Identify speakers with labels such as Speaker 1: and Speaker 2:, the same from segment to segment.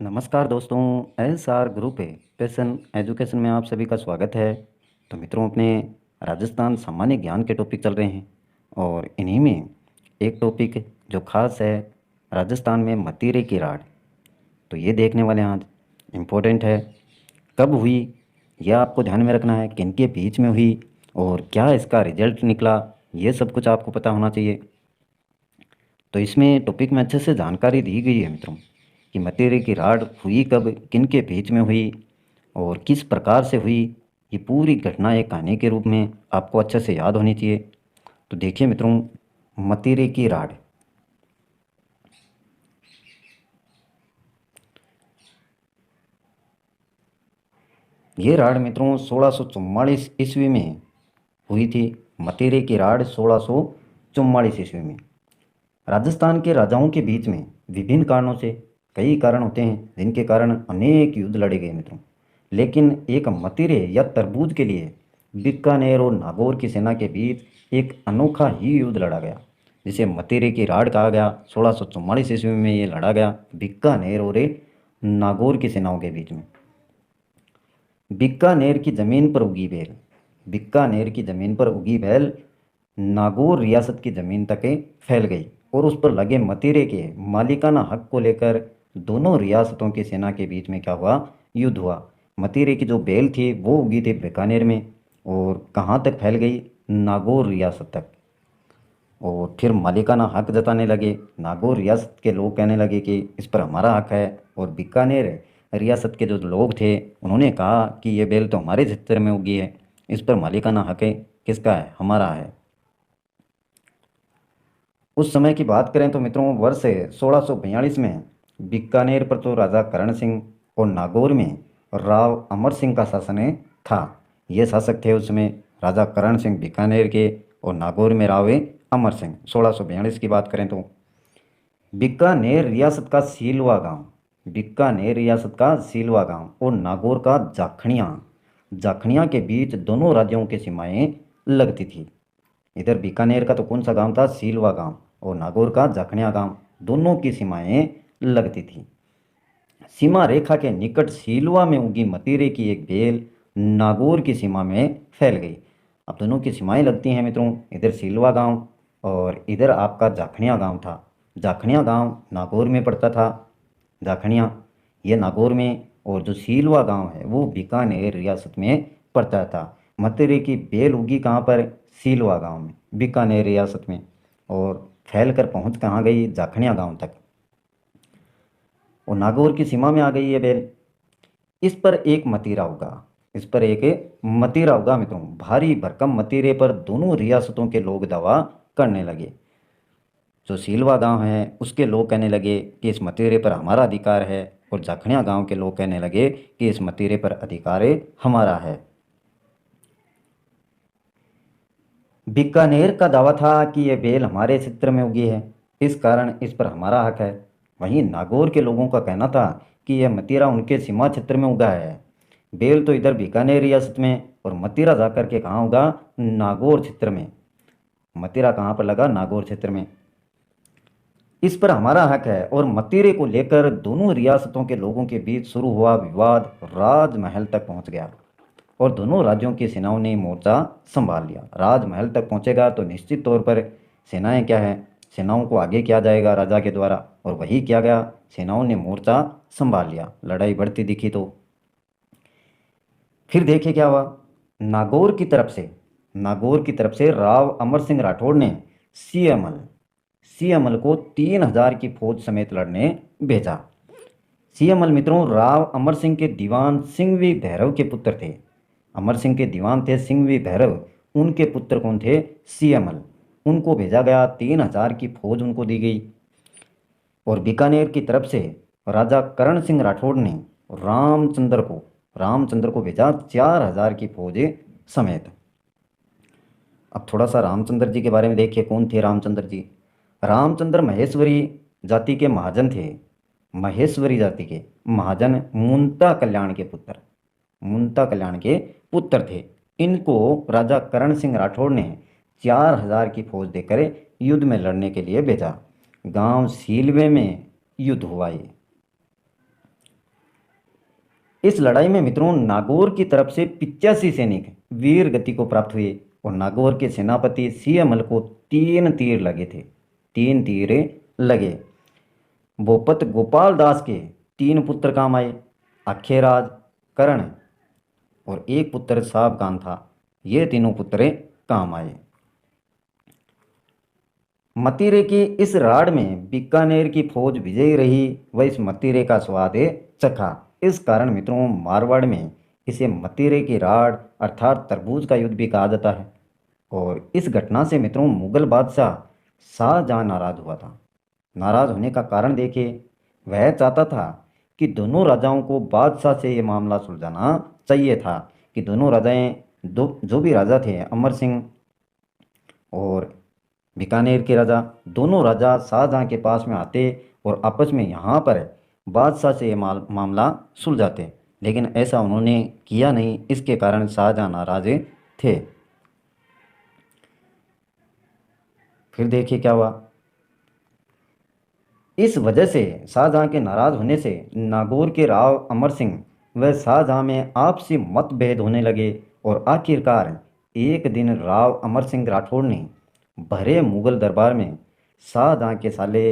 Speaker 1: नमस्कार दोस्तों। SR group है पैसन एजुकेशन में आप सभी का स्वागत है। तो मित्रों, अपने राजस्थान सामान्य ज्ञान के टॉपिक चल रहे हैं और इन्हीं में एक टॉपिक जो खास है, राजस्थान में मतीरे की राड। तो ये देखने वाले हैं आज। इम्पोर्टेंट है, कब हुई यह आपको ध्यान में रखना है, किन के बीच में हुई और क्या इसका रिजल्ट निकला, ये सब कुछ आपको पता होना चाहिए। तो इसमें टॉपिक में अच्छे से जानकारी दी गई है मित्रों कि मतेरे की राड हुई कब, किन के बीच में हुई और किस प्रकार से हुई। ये पूरी घटना एक कहानी के रूप में आपको अच्छे से याद होनी चाहिए। तो देखिए मित्रों, मतेरे की राड। ये राड मित्रों 1644 ईस्वी में हुई थी। मतेरे की राड 1644 ईस्वी में राजस्थान के राजाओं के बीच में विभिन्न कारणों से, कई कारण होते हैं जिनके कारण अनेक युद्ध लड़े गए मित्रों, लेकिन एक मतिरे या तरबूज के लिए बीकानेर और नागौर की सेना के बीच एक अनोखा ही युद्ध लड़ा गया, जिसे मतिरे की राड कहा गया। 1644 ईस्वी में ये लड़ा गया बीकानेर और नागौर की सेनाओं के बीच में। बीकानेर की ज़मीन पर उगी बेल, बीकानेर की ज़मीन पर उगी बेल नागौर रियासत की ज़मीन तक फैल गई और उस पर लगे मतीरे के मालिकाना हक को लेकर दोनों रियासतों की सेना के बीच में क्या हुआ, युद्ध हुआ। मतीरे की जो बेल थी वो उगी थी बीकानेर में और कहाँ तक फैल गई, नागौर रियासत तक। और फिर मालिकाना हक जताने लगे, नागौर रियासत के लोग कहने लगे कि इस पर हमारा हक है, और बीकानेर रियासत के जो लोग थे उन्होंने कहा कि ये बेल तो हमारे क्षेत्र में उगी है, इस पर मालिकाना हक है, किसका है, हमारा है। उस समय की बात करें तो मित्रों वर्ष 1642 में बीकानेर पर तो राजा करण सिंह और नागौर में राव अमर सिंह का शासन था। ये शासक थे उस समय राजा करण सिंह बीकानेर के और नागौर में राव अमर सिंह। 1642 की बात करें तो बीकानेर रियासत का सीलवा गांव, बीकानेर रियासत का सीलवा गांव और नागौर का जाखणिया, जाखणिया के बीच दोनों राज्यों की सीमाएं लगती थी। इधर बीकानेर का तो कौन सा गांव था, सीलवा गांव, और नागौर का जाखणिया गांव, दोनों की सीमाएं लगती थी। सीमा रेखा के निकट सीलवा में उगी मतीरे की एक बेल नागौर की सीमा में फैल गई। अब दोनों की सीमाएं लगती हैं मित्रों, इधर सीलवा गांव और इधर आपका जाखणिया गांव था। जाखणिया गांव नागौर में पड़ता था, जाखणिया ये नागौर में, और जो सीलवा गांव है वो बीकानेर रियासत में पड़ता था। मतीरे की बेल उगी कहाँ पर, सीलवा गांव में, बीकानेर रियासत में, और फैल कर पहुँच कहाँ गई, जाखणिया गांव तक, और नागौर की सीमा में आ गई ये बेल। इस पर एक मतीरा उगा, इस पर एक मतीरा उगा मित्रों। भारी भरकम मतीरे पर दोनों रियासतों के लोग दावा करने लगे। जो सीलवा गांव है उसके लोग कहने लगे कि इस मतीरे पर हमारा अधिकार है, और जाखणिया गांव के लोग कहने लगे कि इस मतीरे पर अधिकार हमारा है। बीकानेर का दावा था कि यह बेल हमारे क्षेत्र में उगी है, इस कारण इस पर हमारा हक है। वहीं नागौर के लोगों का कहना था कि यह मतीरा उनके सीमा क्षेत्र में उगा है। बेल तो इधर बीकानेर रियासत में, और मतीरा जाकर के कहाँ उगा, नागौर क्षेत्र में। मतीरा कहाँ पर लगा, नागौर क्षेत्र में। इस पर हमारा हक है, और मतीरे को लेकर दोनों रियासतों के लोगों के बीच शुरू हुआ विवाद राजमहल तक पहुंच गया, और दोनों राज्यों की सेनाओं ने मोर्चा संभाल लिया। राजमहल तक पहुंचेगा तो निश्चित तौर पर सेनाएं क्या है, सेनाओं को आगे किया जाएगा राजा के द्वारा, और वही किया गया। सेनाओं ने मोर्चा संभाल लिया, लड़ाई बढ़ती दिखी। तो फिर देखिए क्या हुआ, नागौर की तरफ से, नागौर की तरफ से राव अमर सिंह राठौड़ ने सियामल, सियामल को 3000 की फौज समेत लड़ने भेजा। सियामल मित्रों राव अमर सिंह के दीवान सिंघवी भैरव के पुत्र थे। अमर सिंह के दीवान थे सिंघवी भैरव, उनके पुत्र कौन थे, सियामल। उनको भेजा गया, 3000 की फौज उनको दी गई। और बीकानेर की तरफ से राजा करण सिंह राठौड़ ने रामचंद्र को, रामचंद्र को भेजा 4000 की फौज समेत। अब थोड़ा सा रामचंद्र जी के बारे में देखिए, कौन थे रामचंद्र जी। रामचंद्र महेश्वरी जाति के महाजन थे, महेश्वरी जाति के महाजन मुंता कल्याण के पुत्र, मुंता कल्याण के पुत्र थे। इनको राजा करण सिंह राठौड़ ने 4000 की फौज देकर युद्ध में लड़ने के लिए भेजा। गांव सीलवे में युद्ध हुआ ये। इस लड़ाई में मित्रों नागौर की तरफ से 85 सैनिक वीर गति को प्राप्त हुए और नागौर के सेनापति सियामल को 3 तीर लगे थे। 3 तीर लगे। भूपत गोपाल दास के 3 पुत्र काम आए, अखेराज, कर्ण और एक पुत्र साब खान था। ये तीनों पुत्र काम आए। मतीरे की इस राड़ में बीकानेर की फौज विजयी रही व इस मतीरे का स्वाद चखा। इस कारण मित्रों मारवाड़ में इसे मतीरे की राड़ अर्थात तरबूज का युद्ध भी कहा जाता है। और इस घटना से मित्रों मुगल बादशाह शाहजहां नाराज हुआ था। नाराज होने का कारण देखिए, वह चाहता था कि दोनों राजाओं को बादशाह से ये मामला सुलझाना चाहिए था कि दोनों राजाएं जो भी राजा थे, अमर सिंह और बीकानेर के राजा, दोनों राजा शाहजहां के पास में आते और आपस में यहाँ पर बादशाह से ये मामला सुलझाते। लेकिन ऐसा उन्होंने किया नहीं, इसके कारण शाहजहां नाराज थे। फिर देखिए क्या हुआ। इस वजह से शाहजहां के नाराज होने से नागौर के राव अमर सिंह व शाहजहां में आपसी मतभेद होने लगे और आखिरकार एक दिन राव अमर सिंह राठौड़ ने भरे मुगल दरबार में शाहजहां के साले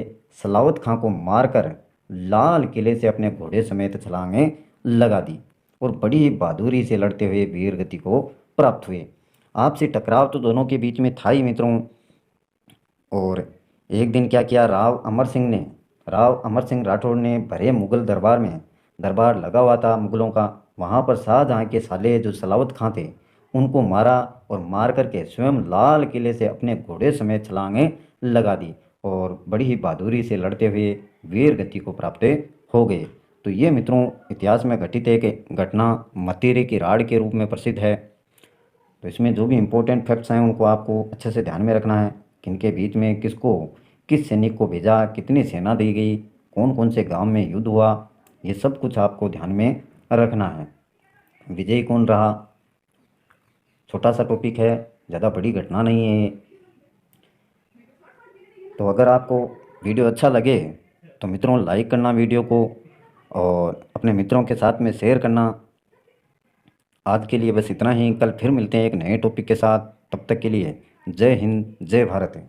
Speaker 1: सलावत खां को मारकर लाल किले से अपने घोड़े समेत छलांगें लगा दी और बड़ी ही बहादुरी से लड़ते हुए वीर गति को प्राप्त हुए। आपसी टकराव तो दोनों के बीच में था ही मित्रों। और एक दिन क्या किया, राव अमर सिंह राठौड़ ने भरे मुगल दरबार में, दरबार लगा हुआ था मुगलों का, वहाँ पर शाहजहाँ के साले जो सलावत खां थे उनको मारा और मार करके स्वयं लाल किले से अपने घोड़े समेत छलांगें लगा दी और बड़ी ही बहादुरी से लड़ते हुए वीर गति को प्राप्त हो गए। तो ये मित्रों इतिहास में घटित एक घटना मतीरे की राड़ के रूप में प्रसिद्ध है। तो इसमें जो भी इम्पोर्टेंट फैक्ट्स हैं उनको आपको अच्छे से ध्यान में रखना है। किनके बीच में किस सैनिक को भेजा, कितनी सेना दी गई, कौन कौन से गांव में युद्ध हुआ, ये सब कुछ आपको ध्यान में रखना है। विजयी कौन रहा, छोटा सा टॉपिक है, ज़्यादा बड़ी घटना नहीं है। तो अगर आपको वीडियो अच्छा लगे तो मित्रों लाइक करना वीडियो को और अपने मित्रों के साथ में शेयर करना। आज के लिए बस इतना ही, कल फिर मिलते हैं एक नए टॉपिक के साथ। तब तक के लिए जय हिंद, जय भारत।